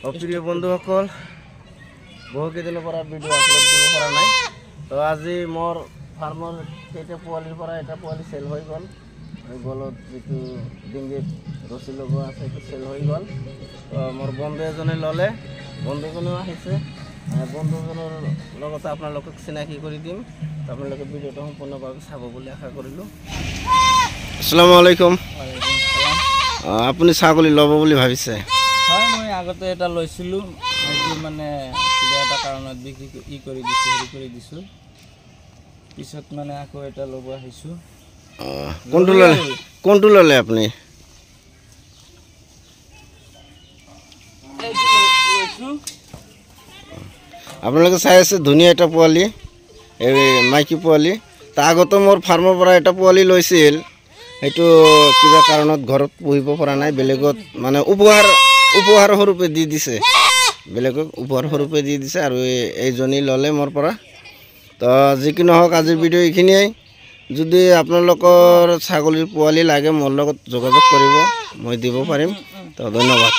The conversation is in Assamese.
প্ৰিয় বন্ধুসকল বহুকেইদিনৰ পৰা ভিডিঅ' আপলোড কৰিব পৰা নাই তো আজি মোৰ ফাৰ্মৰ কেইটা পোৱালিৰ পৰা এটা পোৱালি চেল হৈ গ'ল গলত যিটো ডিঙিত ৰছী লগোৱা আছে সেইটো চেল হৈ গ'ল তো মোৰ বন্ধু এজনে ল'লে বন্ধুজনেও আহিছে বন্ধুজনৰ লগতে আপোনালোকক চিনাকি কৰি দিম আপোনালোকে ভিডিঅ'টো সম্পূৰ্ণভাৱে চাব বুলি আশা কৰিলোঁ আসসালামু আলাইকুম আপুনি ছাগলী ল'ব বুলি ভাবিছে হয় মই আগতে এটা লৈছিলোঁ সেইটো মানে কিবা এটা কাৰণত বিক্ৰী কৰি দিছোঁ হেৰি কৰি দিছোঁ পিছত মানে আকৌ এটা ল'ব আহিছোঁ কোনটো ল'লে আপুনি আপোনালোকে চাই আছে ধুনীয়া এটা পোৱালি এই মাইকী পোৱালি তাৰ আগতে মোৰ ফাৰ্মৰ পৰা এটা পোৱালি লৈছিল সেইটো কিবা কাৰণত ঘৰত পুহিব পৰা নাই বেলেগত মানে উপহাৰ স্বৰূপে দি দিছে বেলেগক উপহাৰ স্বৰূপে দি দিছে আৰু এইজনী ল'লে মোৰ পৰা তো যিকি নহওক আজিৰ ভিডিঅ' এইখিনিয়েই যদি আপোনালোকৰ ছাগলীৰ পোৱালি লাগে মোৰ লগত যোগাযোগ কৰিব মই দিব পাৰিম তো ধন্যবাদ।